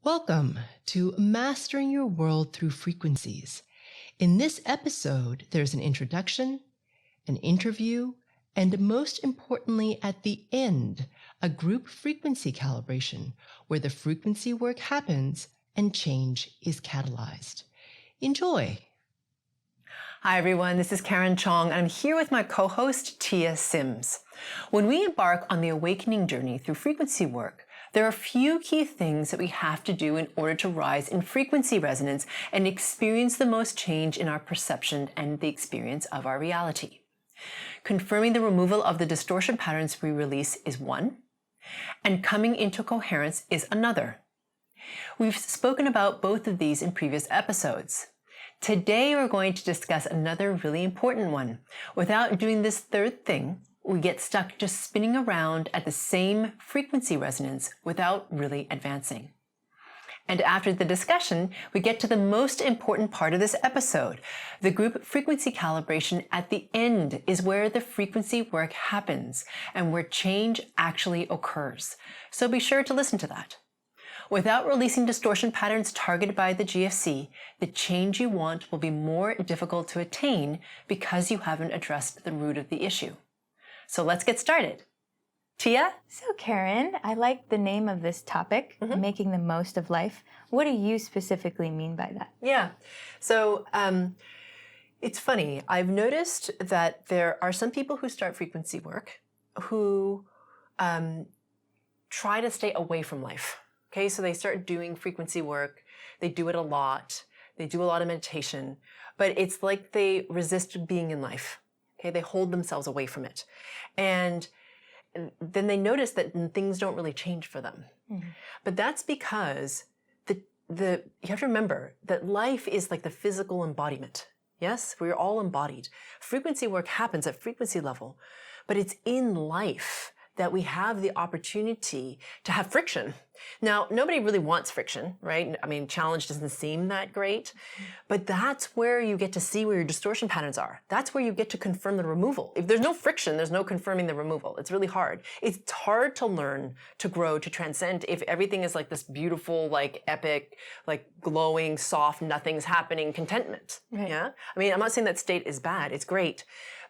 Welcome to Mastering Your World Through Frequencies. In this episode, there's an introduction, an interview, and most importantly, at the end, a group frequency calibration where the frequency work happens and change is catalyzed. Enjoy. Hi everyone, this is Karen Cheong, and I'm here with my co-host Tia Sims. When we embark on the awakening journey through frequency work, there are a few key things that we have to do in order to rise in frequency resonance and experience the most change in our perception and the experience of our reality. Confirming the removal of the distortion patterns we release is one, and coming into coherence is another. We've spoken about both of these in previous episodes. Today we're going to discuss another really important one. Without doing this third thing, we get stuck just spinning around at the same frequency resonance without really advancing. And after the discussion, we get to the most important part of this episode. The group frequency calibration at the end is where the frequency work happens and where change actually occurs. So be sure to listen to that. Without releasing distortion patterns targeted by the GFC, the change you want will be more difficult to attain because you haven't addressed the root of the issue. So let's get started. Tia? So Karen, I like the name of this topic, making the most of life. What do you specifically mean by that? Yeah, so it's funny. I've noticed that there are some people who start frequency work who try to stay away from life. Okay, so they start doing frequency work. They do it a lot. They do a lot of meditation, but it's like they resist being in life. Okay, they hold themselves away from it. And then they notice that things don't really change for them. But that's because you have to remember that life is like the physical embodiment. Yes, we're all embodied. Frequency work happens at frequency level, but it's in life that we have the opportunity to have friction. Now, nobody really wants friction, right? I mean, challenge doesn't seem that great, but that's where you get to see where your distortion patterns are. That's where you get to confirm the removal. If there's no friction, there's no confirming the removal. It's really hard. It's hard to learn, to grow, to transcend if everything is like this beautiful, like epic, like glowing, soft, nothing's happening contentment. Right. Yeah. I mean, I'm not saying that state is bad. It's great.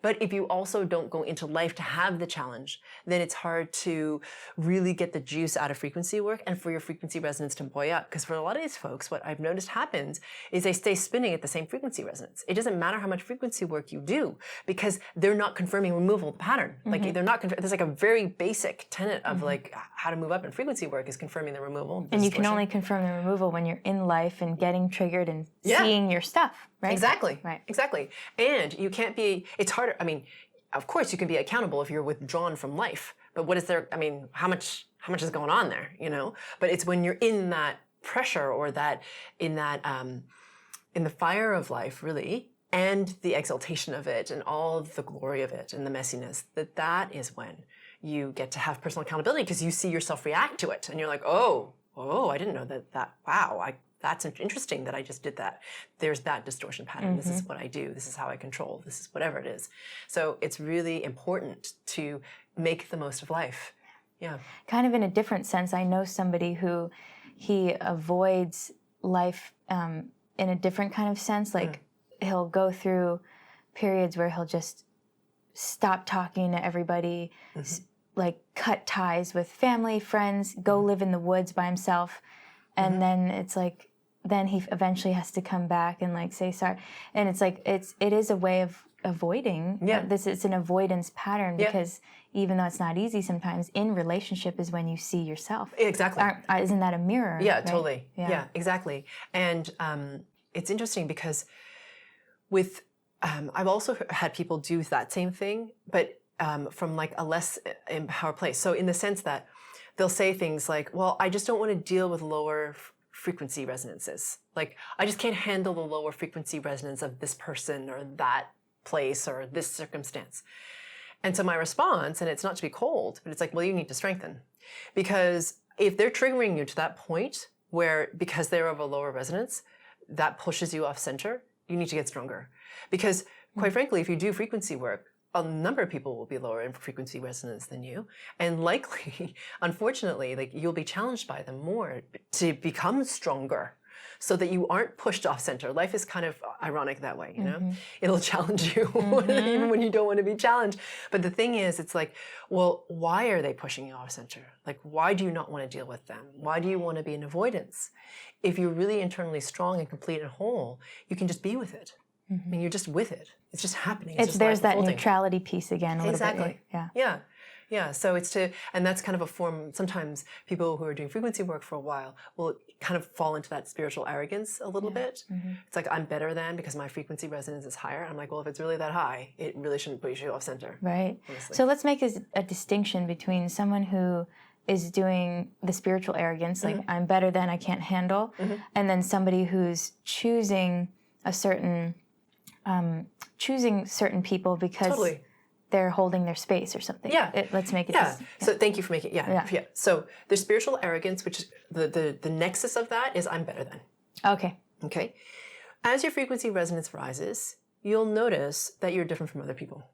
But if you also don't go into life to have the challenge, then it's hard to really get the juice out of frequency work and for your frequency resonance to buoy up. Because for a lot of these folks, what I've noticed happens is they stay spinning at the same frequency resonance. It doesn't matter how much frequency work you do because they're not confirming removal of the pattern. Like they're not, there's like a very basic tenet of like how to move up in frequency work is confirming the removal. And you can only confirm the removal when you're in life and getting triggered and seeing your stuff, right? Exactly. Right. Exactly. And you can't be, it's harder. I mean, of course you can be accountable if you're withdrawn from life, but what is there, I mean, how much is going on there, you know? But it's when you're in that pressure or that, in the fire of life, really, and the exaltation of it and all of the glory of it and the messiness, that is when you get to have personal accountability because you see yourself react to it and you're like, oh, I didn't know that, wow, that's interesting that I just did that. There's that distortion pattern. This is what I do. This is how I control. This is whatever it is. So it's really important to make the most of life. Yeah. Kind of in a different sense, I know somebody who he avoids life in a different kind of sense. Like he'll go through periods where he'll just stop talking to everybody, like cut ties with family, friends, go live in the woods by himself. And then it's like, then he eventually has to come back and like say sorry. And it's like, it is a way of avoiding. Yeah. It's an avoidance pattern because even though it's not easy sometimes, in relationship is when you see yourself. Exactly. Isn't that a mirror? Yeah, right? totally. Yeah, exactly. And it's interesting because with, I've also had people do that same thing, but from like a less empowered place. So in the sense that they'll say things like, well, I just don't want to deal with lower frequency resonances. Like, I just can't handle the lower frequency resonance of this person or that place or this circumstance. And so my response, and it's not to be cold, but it's like, well, you need to strengthen. Because if they're triggering you to that point where, because they're of a lower resonance, that pushes you off center, you need to get stronger. Because quite frankly, if you do frequency work, a number of people will be lower in frequency resonance than you, and likely, unfortunately, like you'll be challenged by them more to become stronger, so that you aren't pushed off center. Life is kind of ironic that way, you know? It'll challenge you even when you don't want to be challenged. But the thing is, it's like, well, why are they pushing you off center? Like, why do you not want to deal with them? Why do you want to be in avoidance? If you're really internally strong and complete and whole, you can just be with it. I mean, you're just with it. It's just happening. It's just there's that unfolding. neutrality piece again. Exactly. Yeah. Yeah. Yeah. So it's and that's kind of a form. Sometimes people who are doing frequency work for a while will kind of fall into that spiritual arrogance a little bit. It's like, I'm better than because my frequency resonance is higher. I'm like, well, if it's really that high, it really shouldn't push you off center. Right. Honestly. So let's make a distinction between someone who is doing the spiritual arrogance, like I'm better than, I can't handle, and then somebody who's choosing a certain choosing certain people because they're holding their space or something. Yeah. Let's make it. So thank you for making yeah. So there's spiritual arrogance, which is the nexus of that is I'm better than. Okay. As your frequency resonance rises, you'll notice that you're different from other people.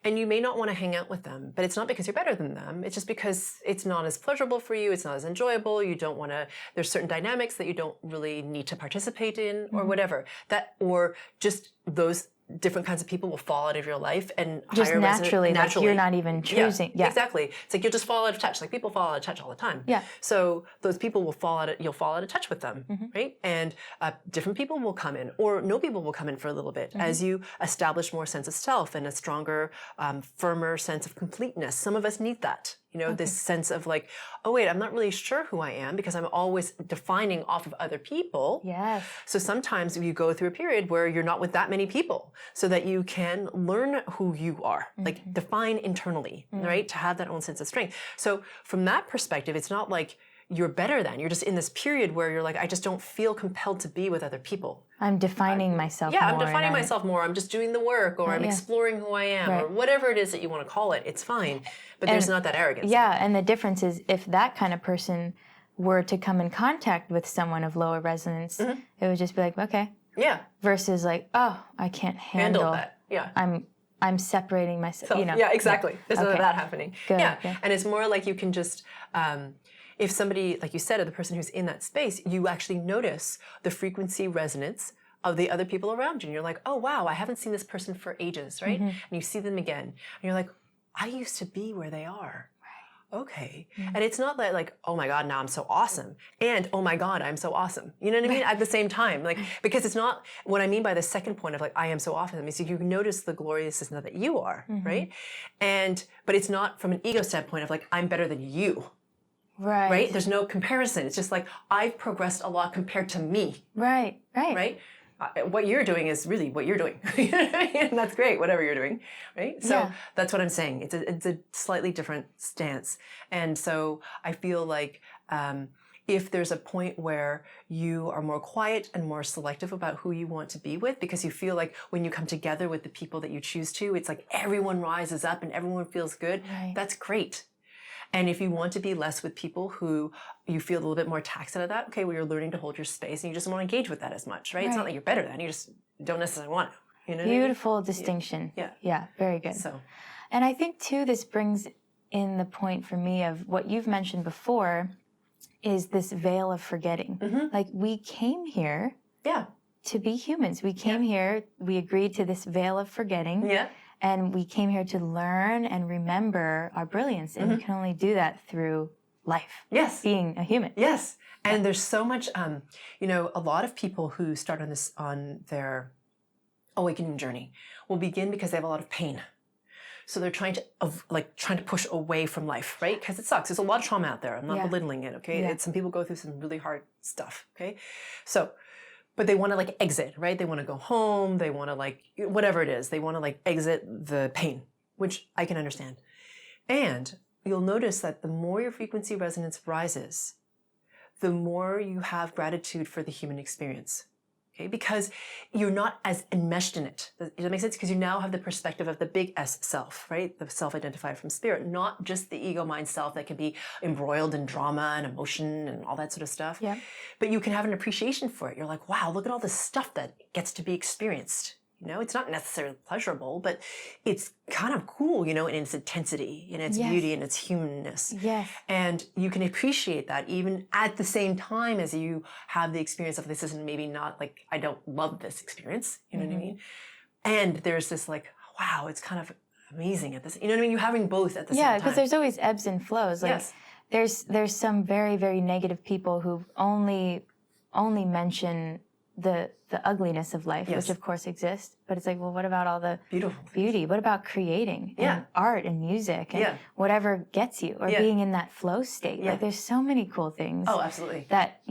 And you may not want to hang out with them, but it's not because you're better than them. It's just because it's not as pleasurable for you. It's not as enjoyable. You don't want to, there's certain dynamics that you don't really need to participate in or whatever. Or just those different kinds of people will fall out of your life and just higher naturally, like you're not even choosing. Yeah, exactly. It's like you'll just fall out of touch. Like people fall out of touch all the time. Yeah. So those people will you'll fall out of touch with them, right? And different people will come in, or no people will come in for a little bit as you establish more sense of self and a stronger, firmer sense of completeness. Some of us need that. You know, this sense of like, oh wait, I'm not really sure who I am because I'm always defining off of other people. Yes. So sometimes you go through a period where you're not with that many people so that you can learn who you are, like define internally, right? To have that own sense of strength. So from that perspective, it's not like you're better than. You're just in this period where you're like, I just don't feel compelled to be with other people. I'm defining myself more. Yeah, I'm defining myself more. I'm just doing the work, or I'm exploring who I am, or whatever it is that you want to call it. It's fine. But there's not that arrogance. Yeah, and the difference is if that kind of person were to come in contact with someone of lower resonance, it would just be like, okay. Yeah. Versus like, oh, I can't handle that. Yeah. I'm separating myself. You know. Yeah, exactly. There's none of that happening. Good, yeah. good. And it's more like you can just if somebody, like you said, or the person who's in that space, you actually notice the frequency resonance of the other people around you. And you're like, oh, wow, I haven't seen this person for ages, right? And you see them again. And you're like, I used to be where they are. Right. Okay. And it's not that like, oh my God, now I'm so awesome. And oh my God, I'm so awesome. You know what I mean? At the same time, like, because it's not, what I mean by the second point of like, I am so awesome, is you notice the gloriousness that you are, right? But it's not from an ego standpoint of like, I'm better than you. Right? There's no comparison. It's just like, I've progressed a lot compared to me. Right. What you're doing is really what you're doing. And that's great, whatever you're doing, right? So that's what I'm saying. It's a slightly different stance. And so I feel like if there's a point where you are more quiet and more selective about who you want to be with, because you feel like when you come together with the people that you choose to, it's like everyone rises up and everyone feels good. Right. That's great. And if you want to be less with people who you feel a little bit more taxed out of that, okay, well, you're learning to hold your space and you just don't want to engage with that as much, right? It's not like you're better than, you just don't necessarily want to. You know Beautiful what I mean? distinction. Yeah, very good. So, and I think too, this brings in the point for me of what you've mentioned before is this veil of forgetting. Like we came here to be humans. We came here, we agreed to this veil of forgetting. Yeah. And we came here to learn and remember our brilliance. And you can only do that through life. Yes. Being a human. Yes. And there's so much, you know, a lot of people who start on their awakening journey will begin because they have a lot of pain. So they're trying to push away from life, right? Because it sucks. There's a lot of trauma out there. I'm not belittling it, okay? Yeah. Some people go through some really hard stuff, okay? So, but they want to like exit, right? They want to go home. They want to like, whatever it is, they want to like exit the pain, which I can understand. And you'll notice that the more your frequency resonance rises, the more you have gratitude for the human experience. Okay? Because you're not as enmeshed in it. Does that make sense? Because you now have the perspective of the big S self, right? The self-identified from spirit, not just the ego mind self that can be embroiled in drama and emotion and all that sort of stuff. Yeah. But you can have an appreciation for it. You're like, wow, look at all this stuff that gets to be experienced. It's not necessarily pleasurable, but it's kind of cool, in its intensity, in its Yes. beauty, and its humanness. Yes. And you can appreciate that even at the same time as you have the experience of this isn't maybe not like, I don't love this experience, you know what I mean? And there's this like, wow, it's kind of amazing at this, you know what I mean? You're having both at the same time. Yeah, because there's always ebbs and flows. Like Yes. there's some very, very negative people who only mention the ugliness of life, Yes. which of course exists. But it's like, well, what about all the Beautiful. beauty? What about creating and art and music and whatever gets you, or being in that flow state? Like there's so many cool things. Oh, absolutely. That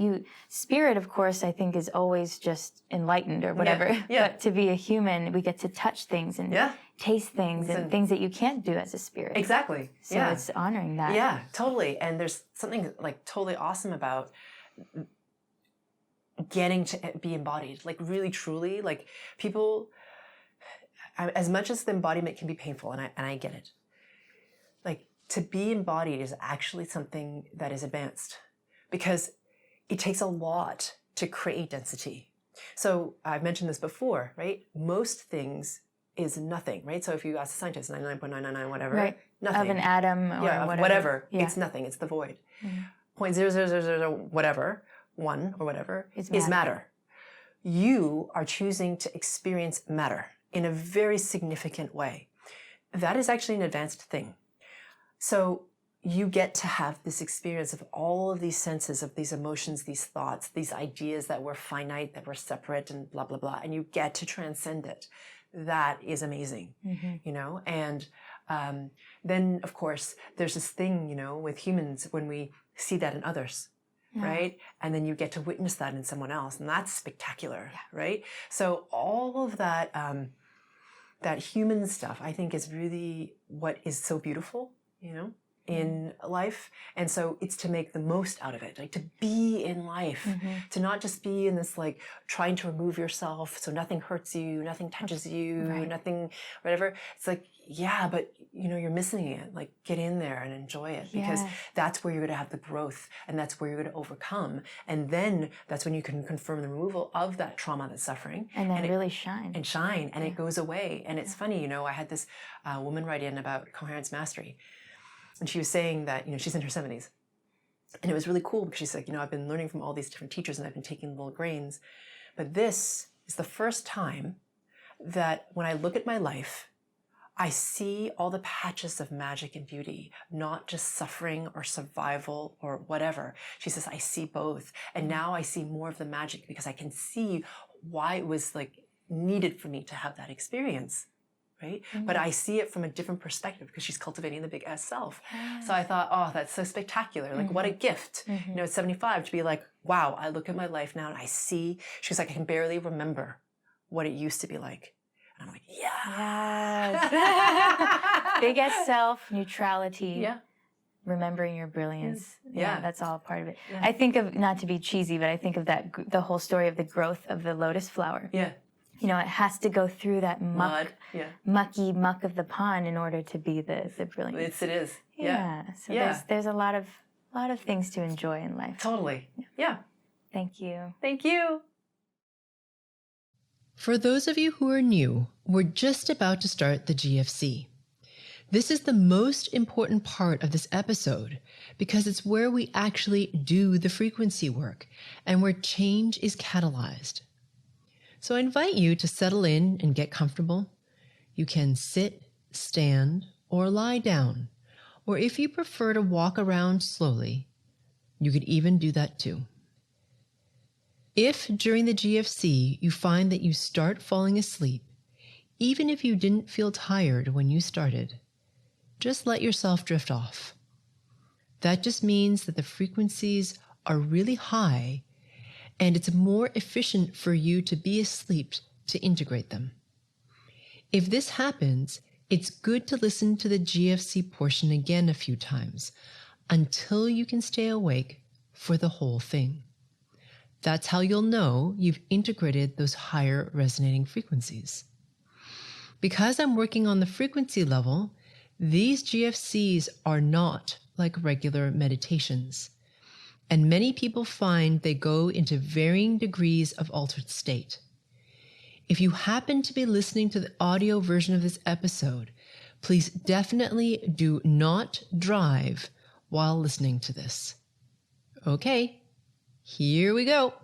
spirit, of course, I think is always just enlightened or whatever. Yeah. But to be a human, we get to touch things and taste things and things that you can't do as a spirit. Exactly. So it's honoring that. Yeah, totally. And there's something like totally awesome about getting to be embodied, like really truly, like people, as much as the embodiment can be painful, and I get it, like to be embodied is actually something that is advanced, because it takes a lot to create density. So I've mentioned this before, right? Most things is nothing, right? So if you ask a scientist, 99.999 whatever, Right. nothing. Of an atom or of whatever. Yeah. It's nothing. It's the void. 0.0000 whatever, 1 or whatever, is matter. You are choosing to experience matter in a very significant way. That is actually an advanced thing. So you get to have this experience of all of these senses, of these emotions, these thoughts, these ideas that were finite, that were separate, and blah, blah, blah, and you get to transcend it. That is amazing, And then, of course, there's this thing, with humans when we see that in others. Right? And then you get to witness that in someone else. And that's spectacular, right? So all of that, that human stuff, I think is really what is so beautiful, in life. And so it's to make the most out of it, like to be in life, to not just be in this, like trying to remove yourself so nothing hurts you, nothing touches you, nothing, whatever. It's like, yeah, but you're missing it. Like get in there and enjoy it, because that's where you're going to have the growth, and that's where you're going to overcome. And then that's when you can confirm the removal of that trauma, that's suffering. And then really shine. And it goes away. And it's funny, I had this woman write in about coherence mastery. And she was saying that, she's in her 70s. And it was really cool because she's like, I've been learning from all these different teachers and I've been taking little grains. But this is the first time that when I look at my life, I see all the patches of magic and beauty, not just suffering or survival or whatever. She says, I see both. And now I see more of the magic because I can see why it was like needed for me to have that experience. Right? But I see it from a different perspective because she's cultivating the big S self. So I thought, oh, that's so spectacular. Like, what a gift, at 75 to be like, wow, I look at my life now and I see, she's like, I can barely remember what it used to be like. And I'm like, yes. Big S self, neutrality. Yeah. Remembering your brilliance. Yeah. That's all part of it. Yeah. I think of, not to be cheesy, but I think of that, the whole story of the growth of the lotus flower. Yeah. It has to go through that mucky muck of the pond in order to be the brilliance. It is. Yeah. So there's a lot of things to enjoy in life. Totally. Yeah. Thank you. Thank you. For those of you who are new, we're just about to start the GFC. This is the most important part of this episode because it's where we actually do the frequency work and where change is catalyzed. So I invite you to settle in and get comfortable. You can sit, stand, or lie down. Or if you prefer to walk around slowly, you could even do that too. If during the GFC you find that you start falling asleep, even if you didn't feel tired when you started, just let yourself drift off. That just means that the frequencies are really high and it's more efficient for you to be asleep to integrate them. If this happens, it's good to listen to the GFC portion again a few times until you can stay awake for the whole thing. That's how you'll know you've integrated those higher resonating frequencies. Because I'm working on the frequency level, these GFCs are not like regular meditations. And many people find they go into varying degrees of altered state. If you happen to be listening to the audio version of this episode, please definitely do not drive while listening to this. Okay, here we go.